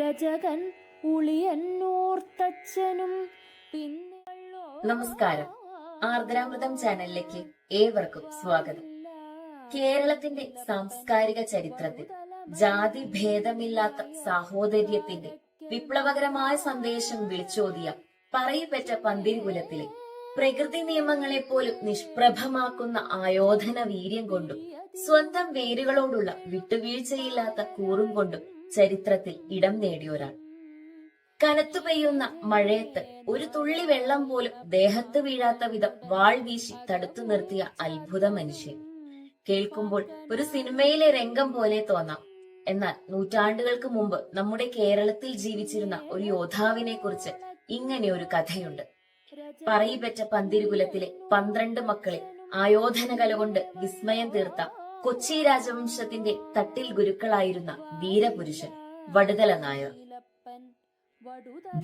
രജകൻ ഉളിയന്നൂർത്തച്ഛനും പിന്നെ. നമസ്കാരം. ആർദ്രാമൃതം ചാനലിലേക്ക് ഏവർക്കും സ്വാഗതം. കേരളത്തിന്റെ സാംസ്കാരിക ചരിത്രത്തിൽ ജാതി ഭേദമില്ലാത്ത സാഹോദര്യത്തിന്റെ വിപ്ലവകരമായ സന്ദേശം വിളിച്ചോതിയ പറയിപ്പറ്റ പന്തിരുകുലത്തിലെ പ്രകൃതി നിയമങ്ങളെ പോലും നിഷ്പ്രഭമാക്കുന്ന ആയോധന വീര്യം കൊണ്ടും സ്വന്തം വേരുകളോടുള്ള വിട്ടുവീഴ്ചയില്ലാത്ത കൂറും കൊണ്ടും ചരിത്രത്തിൽ ഇടം നേടിയൊരാൾ. കനത്തു പെയ്യുന്ന മഴയത്ത് ഒരു തുള്ളി വെള്ളം പോലും ദേഹത്ത് വീഴാത്ത വിധം വാൾ വീശി തടുത്തു നിർത്തിയ അത്ഭുത മനുഷ്യൻ. കേൾക്കുമ്പോൾ ഒരു സിനിമയിലെ രംഗം പോലെ തോന്നാം. എന്നാൽ നൂറ്റാണ്ടുകൾക്ക് മുമ്പ് നമ്മുടെ കേരളത്തിൽ ജീവിച്ചിരുന്ന ഒരു യോദ്ധാവിനെ കുറിച്ച് ഇങ്ങനെ ഒരു കഥയുണ്ട്. പറയിപ്പറ്റ പന്തിരുകുലത്തിലെ 12 മക്കളെ ആയോധന കല കൊണ്ട് വിസ്മയം തീർത്ത കൊച്ചി രാജവംശത്തിന്റെ തട്ടിൽ ഗുരുക്കളായിരുന്ന വീരപുരുഷൻ വടുതല നായർ.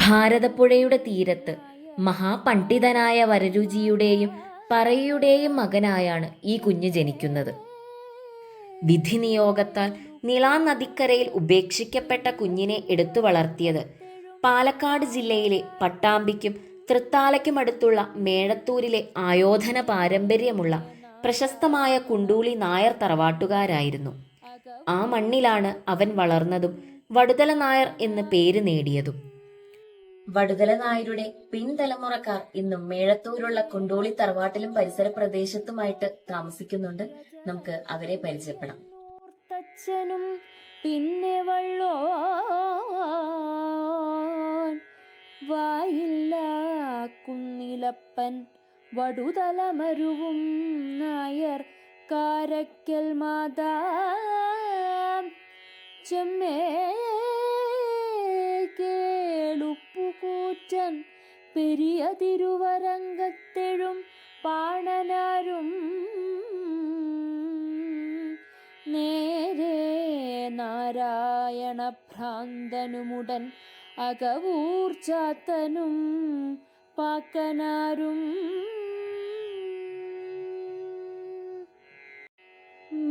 ഭാരതപ്പുഴയുടെ തീരത്ത് മഹാപണ്ഡിതനായ വരരുചിയുടെയും പറയിയുടെയും മകനായാണ് ഈ കുഞ്ഞ് ജനിക്കുന്നത്. വിധി നിയോഗത്താൽ നിളാ നദിക്കരയിൽ ഉപേക്ഷിക്കപ്പെട്ട കുഞ്ഞിനെ എടുത്തു വളർത്തിയത് പാലക്കാട് ജില്ലയിലെ പട്ടാമ്പിക്കും തൃത്താലയ്ക്കുമടുത്തുള്ള മേഴത്തൂരിലെ ആയോധന പാരമ്പര്യമുള്ള പ്രശസ്തമായ കുണ്ടൂളി നായർ തറവാട്ടുകാരായിരുന്നു. ആ മണ്ണിലാണ് അവൻ വളർന്നതും വടുതല നായർ എന്ന് പേര് നേടിയതും. വടുതല നായരുടെ പിൻതലമുറക്കാർ ഇന്നും മേഴത്തൂരുള്ള കുണ്ടൂളി തറവാട്ടിലും പരിസര പ്രദേശത്തുമായിട്ട് താമസിക്കുന്നുണ്ട്. നമുക്ക് അവരെ പരിചയപ്പെടാം. പിന്നെ വായില്ല കുന്നിലപ്പൻ വടുതല മരുവും നായർ കാരക്കൽ മാതാ ചെമ്മേ കേളുപ്പുകൂറ്റൻ പെരിയ തിരുവരങ്കത്തെഴും പാണനാരും നേരെ നാരായണ ഭ്രാന്തനുമുടൻ അകവൂർച്ചാത്തനും പാക്കനാരും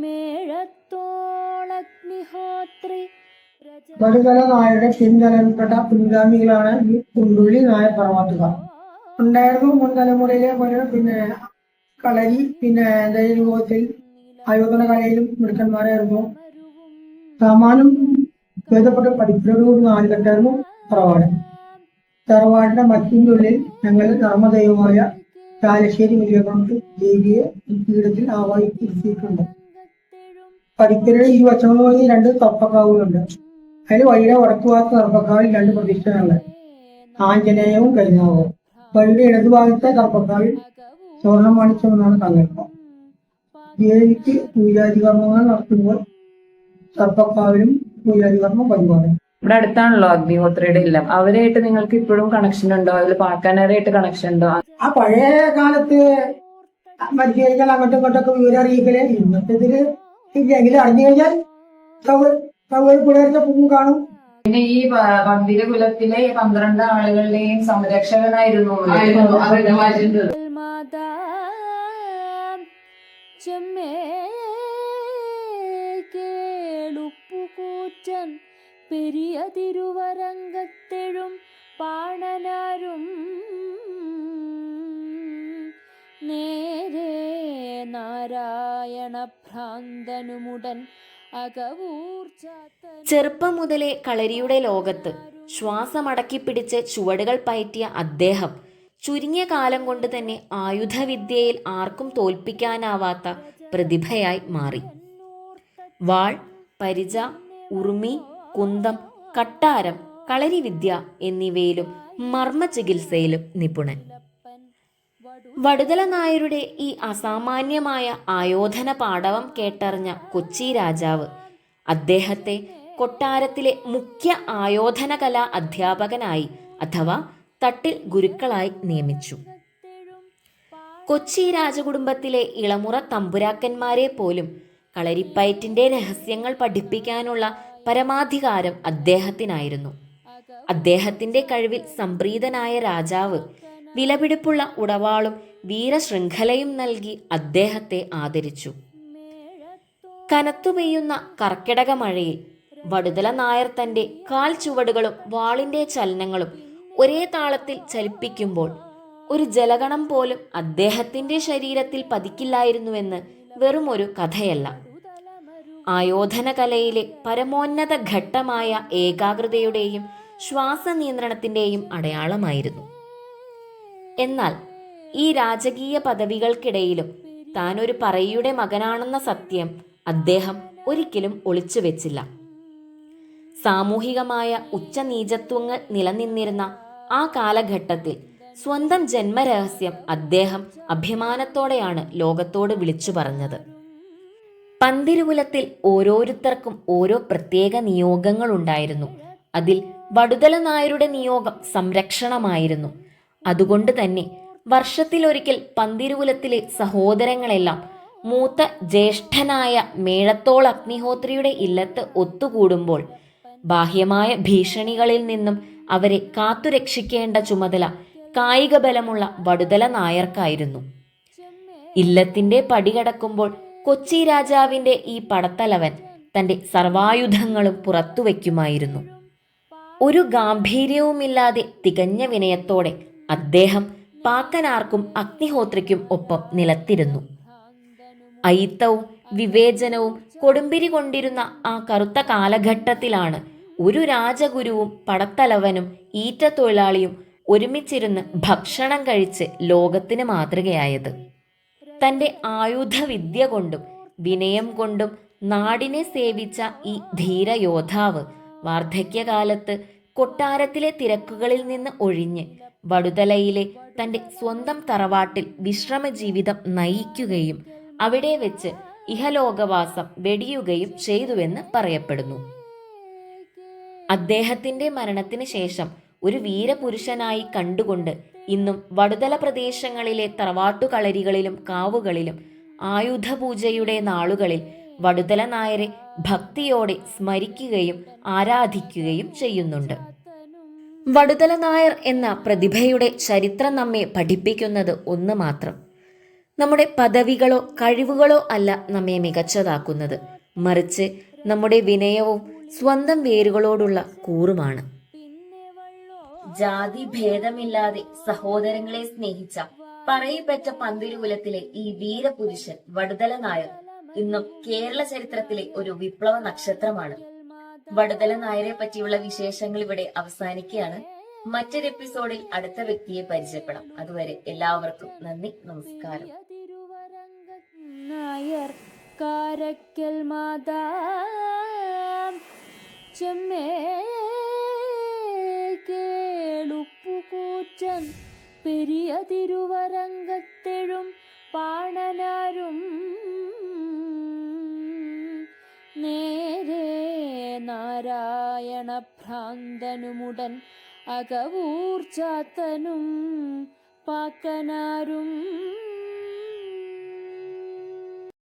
മേഴത്തോളഗ്നിഹോത്രി. വടുതല നായരുടെ പിൻതലപ്പെട്ട പിൻഗാമികളാണ് ഈ കുണ്ടുള്ളി നായർ തറവാട്ടുകാർ. ഉണ്ടായിരുന്നു മുൻ തലമുറയിലെ പോലെ കളരി രൂപത്തിൽ ആയോധന കലയിലും മിടുക്കന്മാരായിരുന്നു. സാമാന്യം ഭേദപ്പെട്ട് പഠിപ്പിനോട് നാലുകെട്ടായിരുന്നു തറവാട്. തറവാടിന്റെ മറ്റിനുള്ളിൽ ഞങ്ങൾ ധർമ്മദൈവമായ ചാലശ്ശേരി വലിയകുളത്ത് ദേവിയെ പീഠത്തിൽ ആവാഹിച്ചിരിച്ചിട്ടുണ്ട്. പഠിക്കരുടെ ഈ വശങ്ങളിൽ 2 തർപ്പക്കാവുകളുണ്ട്. അതിൽ വഴിയുടെ വടക്കുഭാഗത്ത് തർപ്പക്കാവിൽ 2 പ്രതിഷ്ഠകളുണ്ട്, ആഞ്ജനേയവും കരിനാവും. വഴിയുടെ ഇടതുഭാഗത്തെ തർപ്പക്കാവിൽ സ്വർണം വാണിച്ചമെന്നാണ് സങ്കല്പം. ദേവിക്ക് പൂജാതികർമ്മങ്ങൾ നടത്തുമ്പോൾ തർപ്പക്കാവിലും പൂജാതികർമ്മം പരിപാടി. ഇവിടെ അടുത്താണല്ലോ അഗ്നിഹോത്രിയുടെ ഇല്ലം. അവരായിട്ട് നിങ്ങൾക്ക് ഇപ്പോഴും കണക്ഷൻ ഉണ്ടോ? അതിൽ പാക്കാനായിട്ട് കണക്ഷൻ ഉണ്ടോ? ആ പഴയ കാലത്ത് മരിച്ചു കഴിഞ്ഞാൽ അങ്ങോട്ടും ഇങ്ങോട്ടൊക്കെ വിവരം അറിയിക്കലേ. ഇന്നത്തെ ഇതില് ഇല്ലെങ്കിൽ അറിഞ്ഞു കഴിഞ്ഞാൽ പുഴയത്തെ പൂവും കാണും. പിന്നെ ഈ പന്തിരുകുലത്തിലെ 12 ആളുകളുടെയും സംരക്ഷകനായിരുന്നു ചെമ്മേ കേളുപ്പുകൂറ്റൻ പെരിയ തിരുവരങ്കത്തെഴും പാണനാരും നേരെ നാരായണ ഭ്രാന്തനുമുടൻ അകവൂർച്ചാത്തൻ. ചെറുപ്പം മുതലേ കളരിയുടെ ലോകത്ത് ശ്വാസമടക്കിപ്പിടിച്ച് ചുവടുകൾ പയറ്റിയ അദ്ദേഹം ചുരുങ്ങിയ കാലം കൊണ്ട് തന്നെ ആയുധവിദ്യയിൽ ആർക്കും തോൽപ്പിക്കാനാവാത്ത പ്രതിഭയായി മാറി. വാൾ, പരിച, ഉറുമി, കുന്തം, കട്ടാരം, കളരിവിദ്യ എന്നിവയിലും മർമ്മ ചികിത്സയിലും നിപുണൻ. വടുതല നായരുടെ ഈ അസാമാന്യമായ ആയോധന പാടവം കേട്ടറിഞ്ഞ കൊച്ചി രാജാവ് അദ്ദേഹത്തെ കൊട്ടാരത്തിലെ മുഖ്യ ആയോധന കലാ അധ്യാപകനായി അഥവാ തട്ടിൽ ഗുരുക്കളായി നിയമിച്ചു. കൊച്ചി രാജകുടുംബത്തിലെ ഇളമുറ തമ്പുരാക്കന്മാരെ പോലും കളരിപ്പയറ്റിന്റെ രഹസ്യങ്ങൾ പഠിപ്പിക്കാനുള്ള പരമാധികാരം അദ്ദേഹത്തിനായിരുന്നു. അദ്ദേഹത്തിന്റെ കഴിവിൽ സംപ്രീതനായ രാജാവ് വിലപിടിപ്പുള്ള ഉടവാളും വീരശൃംഖലയും നൽകി അദ്ദേഹത്തെ ആദരിച്ചു. കനത്തു പെയ്യുന്ന കർക്കിടക മഴയിൽ വടുതല നായർ തന്റെ കാൽ ചുവടുകളും വാളിന്റെ ചലനങ്ങളും ഒരേ താളത്തിൽ ചലിപ്പിക്കുമ്പോൾ ഒരു ജലഗണം പോലും അദ്ദേഹത്തിന്റെ ശരീരത്തിൽ പതിക്കില്ലായിരുന്നുവെന്ന് വെറുമൊരു കഥയല്ല. ആയോധന കലയിലെ പരമോന്നത ഘട്ടമായ ഏകാഗ്രതയുടെയും ശ്വാസനിയന്ത്രണത്തിന്റെയും അടയാളമായിരുന്നു. എന്നാൽ ഈ രാജകീയ പദവികൾക്കിടയിലും താൻ ഒരു പറയുടെ മകനാണെന്ന സത്യം അദ്ദേഹം ഒരിക്കലും ഒളിച്ചു വെച്ചില്ല. സാമൂഹികമായ ഉച്ചനീചത്വങ്ങൾ നിലനിന്നിരുന്ന ആ കാലഘട്ടത്തിൽ സ്വന്തം ജന്മരഹസ്യം അദ്ദേഹം അഭിമാനത്തോടെയാണ് ലോകത്തോട് വിളിച്ചു പറഞ്ഞത്. പന്തിരുകുലത്തിൽ ഓരോരുത്തർക്കും ഓരോ പ്രത്യേക നിയോഗങ്ങളുണ്ടായിരുന്നു. അതിൽ വടുതല നായരുടെ നിയോഗം സംരക്ഷണമായിരുന്നു. അതുകൊണ്ട് തന്നെ വർഷത്തിലൊരിക്കൽ പന്തിരുകുലത്തിലെ സഹോദരങ്ങളെല്ലാം മൂത്ത ജ്യേഷ്ഠനായ മേഴത്തോൾ അഗ്നിഹോത്രിയുടെ ഇല്ലത്ത് ഒത്തുകൂടുമ്പോൾ ബാഹ്യമായ ഭീഷണികളിൽ നിന്നും അവരെ കാത്തുരക്ഷിക്കേണ്ട ചുമതല കായിക ബലമുള്ള വടുതല നായർക്കായിരുന്നു. ഇല്ലത്തിന്റെ പടികടക്കുമ്പോൾ കൊച്ചി രാജാവിന്റെ ഈ പടത്തലവൻ തന്റെ സർവായുധങ്ങളും പുറത്തുവെക്കുമായിരുന്നു. ഒരു ഗാംഭീര്യവുമില്ലാതെ തികഞ്ഞ വിനയത്തോടെ അദ്ദേഹം പാക്കനാർക്കും അഗ്നിഹോത്രിക്കും ഒപ്പം നിലത്തിരുന്നു. അയിത്തവും വിവേചനവും കൊടുമ്പിരി കൊണ്ടിരുന്ന ആ കറുത്ത കാലഘട്ടത്തിലാണ് ഒരു രാജഗുരുവും പടത്തലവനും ഈറ്റത്തൊഴിലാളിയും ഒരുമിച്ചിരുന്ന് ഭക്ഷണം കഴിച്ച് ലോകത്തിന് മാതൃകയായത്. തന്റെ ആയുധവിദ്യ കൊണ്ടും വിനയം കൊണ്ടും നാടിനെ സേവിച്ച ഈ ധീരയോദ്ധാവ് വാർദ്ധക്യകാലത്ത് കൊട്ടാരത്തിലെ തിരക്കുകളിൽ നിന്ന് ഒഴിഞ്ഞ് വടുതലയിലെ തന്റെ സ്വന്തം തറവാട്ടിൽ വിശ്രമ ജീവിതം നയിക്കുകയും അവിടെ വെച്ച് ഇഹലോകവാസം വെടിയുകയും ചെയ്തുവെന്ന് പറയപ്പെടുന്നു. അദ്ദേഹത്തിന്റെ മരണത്തിന് ശേഷം ഒരു വീരപുരുഷനായി കണ്ടുകൊണ്ട് ഇന്നും വടുതല പ്രദേശങ്ങളിലെ തറവാട്ടുകളരികളിലും കാവുകളിലും ആയുധപൂജയുടെ നാളുകളിൽ വടുതല നായരെ ഭക്തിയോടെ സ്മരിക്കുകയും ആരാധിക്കുകയും ചെയ്യുന്നുണ്ട്. വടുതല നായർ എന്ന പ്രതിഭയുടെ ചരിത്രം നമ്മെ പഠിപ്പിക്കുന്നത് ഒന്ന് മാത്രം: നമ്മുടെ പദവികളോ കഴിവുകളോ അല്ല നമ്മെ മികച്ചതാക്കുന്നത്, മറിച്ച് നമ്മുടെ വിനയവും സ്വന്തം വേരുകളോടുള്ള കൂറുമാണ്. ജാതി ഭേദമില്ലാതെ സഹോദരങ്ങളെ സ്നേഹിച്ച പറയിപ്പറ്റ പന്തിരുകുലത്തിലെ ഈ വീരപുരുഷൻ വടുതല നായർ ഇന്നും കേരള ചരിത്രത്തിലെ ഒരു വിപ്ലവ നക്ഷത്രമാണ്. വടുതല നായരെ പറ്റിയുള്ള വിശേഷങ്ങൾ ഇവിടെ അവസാനിക്കുകയാണ്. മറ്റൊരു എപ്പിസോഡിൽ അടുത്ത വ്യക്തിയെ പരിചയപ്പെടാം. അതുവരെ എല്ലാവർക്കും നന്ദി, നമസ്കാരം. നായർ കാരക്കൽ മാതാ ചെമ്മേ കേളുപ്പുകൂറ്റൻ പെരിയ തിരുവരങ്കത്തെഴും പാണനാരും നേരെ നാരായണ ഭ്രാന്തനുമുടൻ അകവൂർച്ചാത്തനും പാക്കനാരും